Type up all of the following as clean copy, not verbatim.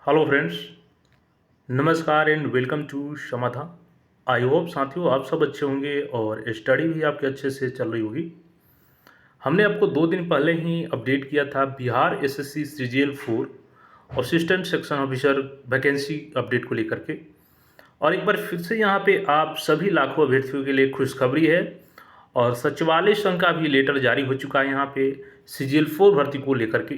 Hello friends, नमस्कार and welcome to समाधा। I hope साथियों आप सब अच्छे होंगे और स्टडी भी आपके अच्छे से चल रही होगी। हमने आपको 2 दिन पहले ही अपडेट किया था Bihar SSC CGL 4 assistant section officer vacancy update को लेकर के। और एक बार फिर से यहाँ पे आप सभी लाखों अभ्यर्थियों के लिए खुशखबरी है और सचिवालय संघ का भी लेटर जारी हो चुका है यहाँ पे सीजीएल 4 भर्ती को लेकर के।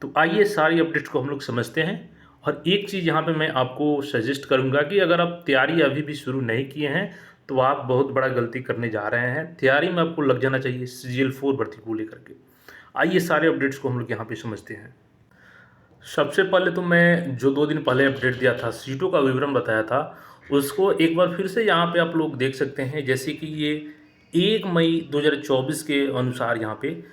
तो आइए सारी अपडेट्स को हम लोग समझते हैं। और एक चीज़ यहाँ पे मैं आपको सजेस्ट करूँगा कि अगर आप तैयारी अभी भी शुरू नहीं किए हैं तो आप बहुत बड़ा गलती करने जा रहे हैं। तैयारी में आपको लग जाना चाहिए सीजीएल 4 भर्ती को लेकर के। आइए सारे अपडेट्स को हम लोग यहाँ पे समझते हैं। सबसे पहले तो मैं जो 2 दिन पहले अपडेट दिया था, सीटों का विवरण बताया था, उसको एक बार फिर से यहाँ पे आप लोग देख सकते हैं। जैसे कि ये 1 मई 2024 के अनुसार यहाँ पे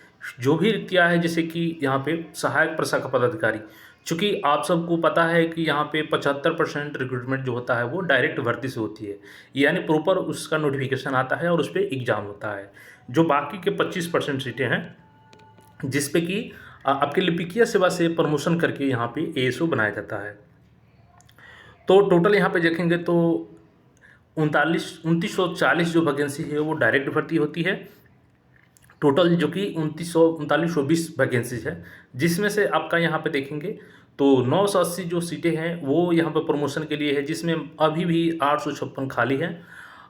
जो भी रिक्तियाँ है, जैसे कि यहाँ पे सहायक प्रशाखा पदाधिकारी, चूँकि आप सबको पता है कि यहाँ पे 75% रिक्रूटमेंट जो होता है वो डायरेक्ट भर्ती से होती है, यानी प्रॉपर उसका नोटिफिकेशन आता है और उस पर एग्ज़ाम होता है। जो बाकी के 25% सीटें हैं जिस पे कि आपके लिपिकीय सेवा से प्रमोशन करके यहाँ पे एएसओ बनाया जाता है। तो टोटल यहाँ पे देखेंगे तो 2940 जो वैकेंसी है वो डायरेक्ट भर्ती होती है। टोटल जो कि 3920 वैकेंसीज है, जिसमें से आपका यहाँ पे देखेंगे तो 980 जो सीटें हैं वो यहाँ पे प्रमोशन के लिए है, जिसमें अभी भी 856 खाली है।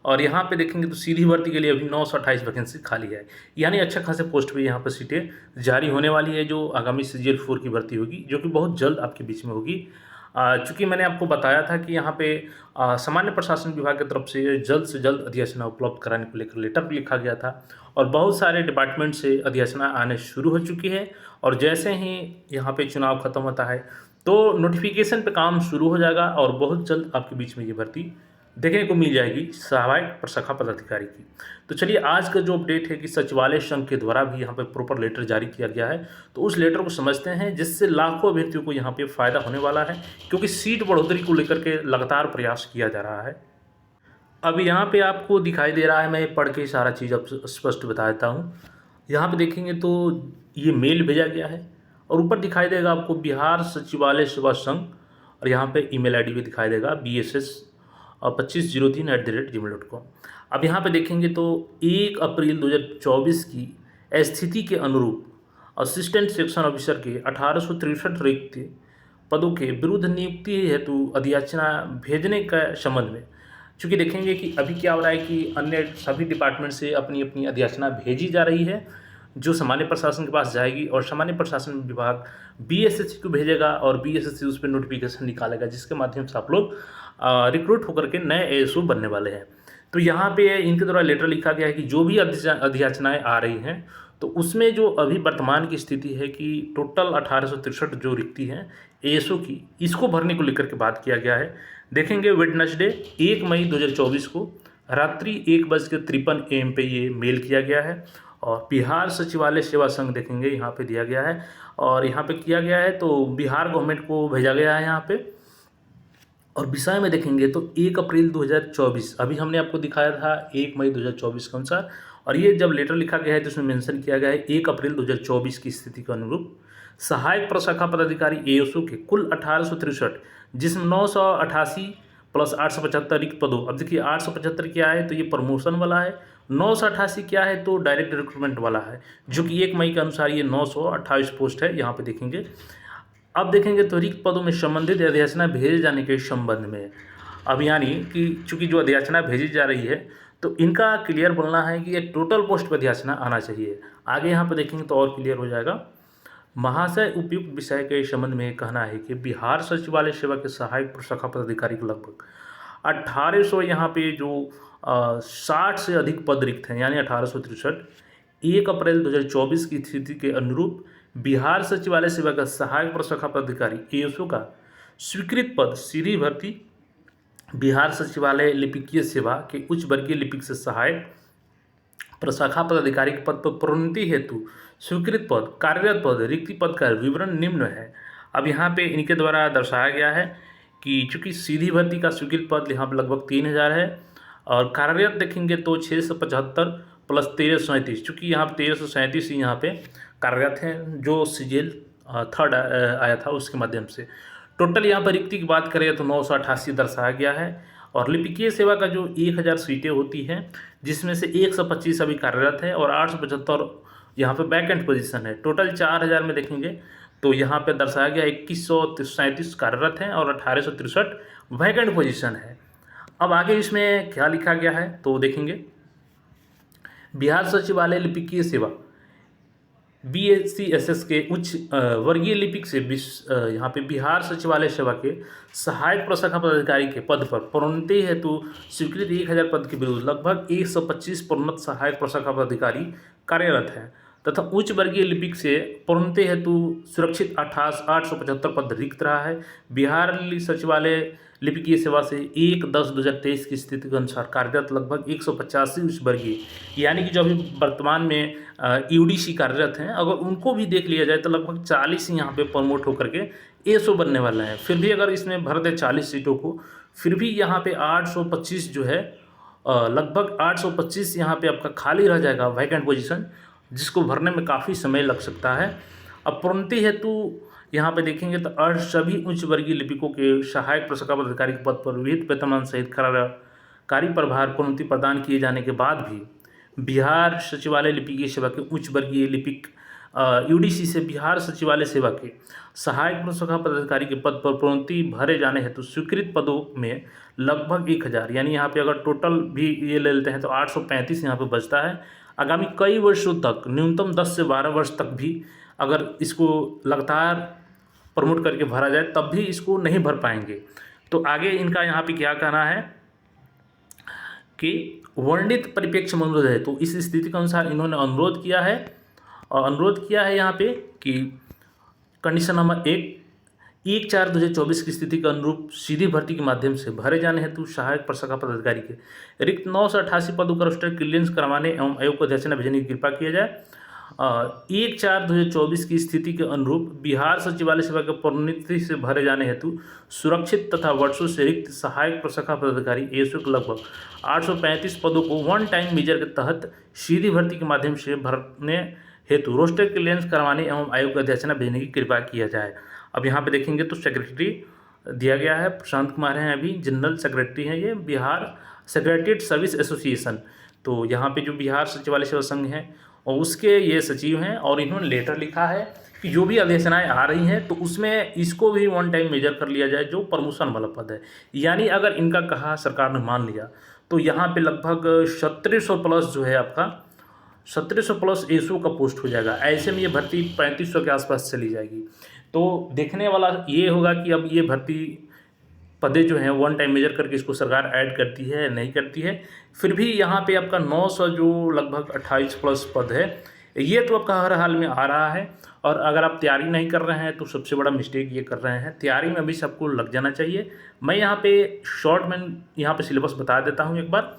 और यहाँ पे देखेंगे तो सीधी भर्ती के लिए अभी 928 वैकेंसी खाली है, यानी अच्छा खासे पोस्ट पे यहाँ पर सीटें जारी होने वाली है जो आगामी सीजीएल 4 की भर्ती होगी, जो कि बहुत जल्द आपके बीच में होगी। चूँकि मैंने आपको बताया था कि यहाँ पे सामान्य प्रशासन विभाग की तरफ से जल्द अधिसूचना उपलब्ध कराने को लेकर लेटर भी लिखा गया था और बहुत सारे डिपार्टमेंट से अधिसूचना आने शुरू हो चुकी है। और जैसे ही यहाँ पे चुनाव खत्म होता है तो नोटिफिकेशन पे काम शुरू हो जाएगा और बहुत जल्द आपके बीच में ये भर्ती देखने को मिल जाएगी सहायक प्रशाखा पदाधिकारी की। तो चलिए आज का जो अपडेट है कि सचिवालय संघ के द्वारा भी यहाँ पे प्रॉपर लेटर जारी किया गया है, तो उस लेटर को समझते हैं जिससे लाखों अभ्यर्थियों को यहाँ पे फ़ायदा होने वाला है, क्योंकि सीट बढ़ोतरी को लेकर के लगातार प्रयास किया जा रहा है। अब यहाँ पे आपको दिखाई दे रहा है, मैं पढ़ के सारा चीज़ अब स्पष्ट बता देता हूँ। यहाँ पे देखेंगे तो ये मेल भेजा गया है और ऊपर दिखाई देगा आपको बिहार सचिवालय सेवा संघ, और यहाँ पे ईमेल आईडी भी दिखाई देगा bss2503@gmail.com। अब यहाँ पे देखेंगे तो 1 अप्रैल 2024 की स्थिति के अनुरूप असिस्टेंट सेक्शन ऑफिसर के 1863 रिक्त पदों के विरुद्ध नियुक्ति हेतु अधियाचना भेजने का संबंध में, चूँकि देखेंगे कि अभी क्या हो रहा है कि अन्य सभी डिपार्टमेंट से अपनी अपनी अधियाचना भेजी जा रही है, जो सामान्य प्रशासन के पास जाएगी और सामान्य प्रशासन विभाग बीएसएससी को भेजेगा और बीएसएससी उस पर नोटिफिकेशन निकालेगा, जिसके माध्यम से आप लोग रिक्रूट होकर के नए एएसओ बनने वाले हैं। तो यहाँ पे इनके द्वारा लेटर लिखा गया है कि जो भी अधियाचनाएँ आ रही हैं तो उसमें जो अभी वर्तमान की स्थिति है कि टोटल 1863 जो रिक्ति हैं एएसओ की, इसको भरने को लेकर के बात किया गया है। देखेंगे वेडनेसडे 1 मई 2024 को रात्रि 1:53 AM पे ये मेल किया गया है और बिहार सचिवालय सेवा संघ देखेंगे यहाँ पे दिया गया है और यहाँ पे किया गया है तो बिहार गवर्नमेंट को भेजा गया है यहाँ पे। और विषय में देखेंगे तो 1 अप्रैल 2024, अभी हमने आपको दिखाया था 1 मई 2024 के अनुसार, और ये जब लेटर लिखा गया है तो उसमें मेंशन किया गया है 1 अप्रैल 2024 की स्थिति के अनुरूप सहायक प्रशाखा पदाधिकारी एएसओ के कुल 1863, जिसमें 988 प्लस 875 रिक्त पदों। अब देखिए 875 क्या है तो ये प्रमोशन वाला है, 988 क्या है तो डायरेक्ट रिक्रूटमेंट वाला है, जो कि 1 मई के अनुसार ये 928 पोस्ट है। यहाँ पे देखेंगे अब देखेंगे तो रिक्त पदों में संबंधित अधियाचना भेजे जाने के संबंध में, अब यानी कि चूंकि जो अधियाचना भेजी जा रही है तो इनका क्लियर बोलना है कि ये टोटल पोस्ट पर अधियाचना आना चाहिए। आगे यहाँ पर देखेंगे तो और क्लियर हो जाएगा। महाशय उपयुक्त विषय के संबंध में कहना है कि बिहार सचिवालय सेवा के सहायक प्रशाखा पदाधिकारी को लगभग 1800 यहाँ पे जो 60 से अधिक पद रिक्त हैं, यानी 1863 1 अप्रैल 2024 की स्थिति के अनुरूप बिहार सचिवालय सेवा का सहायक प्रशाखा पदाधिकारी एएसओ का स्वीकृत पद सीधी भर्ती बिहार सचिवालय लिपिकीय सेवा के उच्च वर्गीय लिपिक से सहायक प्रशाखा पदाधिकारी के पद पर प्रोन्नति हेतु स्वीकृत पद कार्यरत पद रिक्ति पद का विवरण निम्न है। अब यहाँ पे इनके द्वारा दर्शाया गया है कि चूँकि सीधी भर्ती का स्वीकृत पद यहाँ पर लगभग 3000 है और कार्यरत देखेंगे तो 675 प्लस 1337, चूँकि यहाँ पर 1337 ही यहाँ पे कार्यरत हैं जो सीजीएल 3 आया था उसके माध्यम से। टोटल यहाँ पर रिक्ति की बात करें तो 988 दर्शाया गया है। और लिपिकीय सेवा का जो 1000 सीटें होती हैं, जिसमें से 125 अभी कार्यरत है और 875 यहाँ पे वैकेंट पोजीशन है। टोटल 4000 में देखेंगे तो यहाँ पे दर्शाया गया 2137 कार्यरत हैं और 1863 वैकेंट पोजीशन है। अब आगे इसमें क्या लिखा गया है तो देखेंगे, बिहार सचिवालय लिपिकीय सेवा BSc के उच्च वर्गीय लिपिक से यहाँ पे बिहार सचिवालय सेवा के सहायक प्रशाखा पदाधिकारी के पद पर प्रोन्नति हेतु स्वीकृत 1000 पद के विरुद्ध लगभग 125 प्रोन्नत सहायक प्रशाखा पदाधिकारी कार्यरत हैं तथा उच्च वर्गीय लिपिक से प्रोन्नति हेतु सुरक्षित 875 पद रिक्त रहा है। बिहार सचिवालय लिपिकीय सेवा से 1/10/2023 की स्थिति के अनुसार कार्यरत लगभग 185 उच्च वर्गीय, यानी कि जो अभी वर्तमान में UDC कार्यरत हैं, अगर उनको भी देख लिया जाए तो लगभग 40 यहाँ पे प्रमोट होकर के ASO बनने वाला है। फिर भी अगर इसमें भर दे 40 सीटों को, फिर भी यहाँ पे 825 जो है लगभग 825 यहाँ पे आपका खाली रह जाएगा वैकेंट पोजीशन, जिसको भरने में काफ़ी समय लग सकता है। अब प्रोन्नति हेतु यहाँ पे देखेंगे तो सभी उच्च वर्गीय लिपिकों के सहायक प्रशाखा पदाधिकारी के पद पर विहित वेतनमान सहित कार्य प्रभार प्रोन्नति प्रदान किए जाने के बाद भी बिहार सचिवालय लिपिकीय सेवा के उच्च वर्गीय लिपिक UDC से बिहार सचिवालय सेवा के सहायक प्रशाखा पदाधिकारी के पद पर प्रोन्नति भरे जाने हेतु स्वीकृत पदों में लगभग 1000, यानी यहाँ पे अगर टोटल भी ये ले लेते हैं तो 835 यहाँ पे बचता है। आगामी कई वर्षों तक, न्यूनतम 10 से 12 वर्ष तक भी अगर इसको लगातार प्रमोट करके भरा जाए तब भी इसको नहीं भर पाएंगे। तो आगे इनका यहाँ पे क्या कहना है कि वर्णित परिप्रेक्ष्य में अनुरोध है, तो इस स्थिति के अनुसार इन्होंने अनुरोध किया है यहाँ पे कि कंडीशन नंबर 1/4/2024 की स्थिति के अनुरूप सीधी भर्ती के माध्यम से भरे जाने हेतु सहायक प्रशाखा पदाधिकारी के रिक्त 988 पदों का रोस्टर क्लियरेंस करवाने एवं आयोग को अध्यक्ष भेजने की कृपा किया जाए। 1/4/2024 की स्थिति के अनुरूप बिहार सचिवालय सेवा के प्रोन्नति से भरे जाने हेतु सुरक्षित तथा वर्षों से रिक्त सहायक प्रशाखा पदाधिकारी ASO के लगभग 835 पदों को वन टाइम मेजर के तहत सीधी भर्ती के माध्यम से भरने हेतु रोस्टर क्लियरेंस करवाने एवं आयोग का अध्यक्ष भेजने की कृपा किया जाए। अब यहाँ पे देखेंगे तो सेक्रेटरी दिया गया है, प्रशांत कुमार हैं, अभी जनरल सेक्रेटरी हैं ये, बिहार सेक्रेटरीट सर्विस एसोसिएशन। तो यहाँ पे जो बिहार सचिवालय सेवा संघ है और उसके ये सचिव हैं, और इन्होंने लेटर लिखा है कि जो भी अधिसूचनाएं आ रही हैं तो उसमें इसको भी वन टाइम मेजर कर लिया जाए जो प्रमोशन वाला पद है। यानी अगर इनका कहा सरकार ने मान लिया तो यहाँ पे लगभग 1700 प्लस जो है आपका 1700 प्लस ASO का पोस्ट हो जाएगा। ऐसे में ये भर्ती 3500 के आसपास चली जाएगी। तो देखने वाला ये होगा कि अब ये भर्ती पदें जो हैं वन टाइम मेजर करके इसको सरकार ऐड करती है नहीं करती है। फिर भी यहाँ पे आपका 900 जो लगभग 28 प्लस पद है, ये तो आपका हर हाल में आ रहा है। और अगर आप तैयारी नहीं कर रहे हैं तो सबसे बड़ा मिस्टेक ये कर रहे हैं, तैयारी में भी सबको लग जाना चाहिए। मैं यहाँ पे शॉर्ट में यहाँ पे सिलेबस बता देता हूँ एक बार।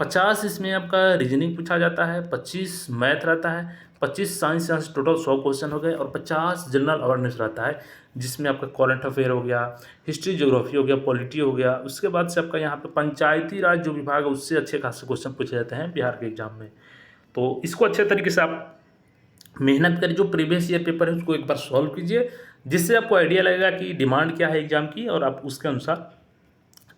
50 इसमें आपका रीजनिंग पूछा जाता है, 25 मैथ रहता है, 25 साइंस, टोटल 100 क्वेश्चन हो गए, और 50 जनरल अवेयरनेस रहता है जिसमें आपका करंट अफेयर हो गया, हिस्ट्री ज्योग्राफी हो गया, पॉलिटी हो गया। उसके बाद से आपका यहाँ पे पंचायती राज जो विभाग है उससे अच्छे खासे क्वेश्चन पूछे जाते हैं बिहार के एग्जाम में। तो इसको अच्छे तरीके से आप मेहनत करिए, जो प्रीवियस ईयर पेपर है उसको एक बार सॉल्व कीजिए, जिससे आपको आइडिया लगेगा कि डिमांड क्या है एग्जाम की और आप उसके अनुसार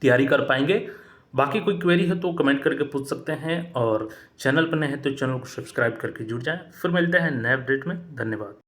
तैयारी कर पाएंगे। बाकी कोई क्वेरी है तो कमेंट करके पूछ सकते हैं, और चैनल पर नए हैं तो चैनल को सब्सक्राइब करके जुड़ जाएं। फिर मिलते हैं नए अपडेट में। धन्यवाद।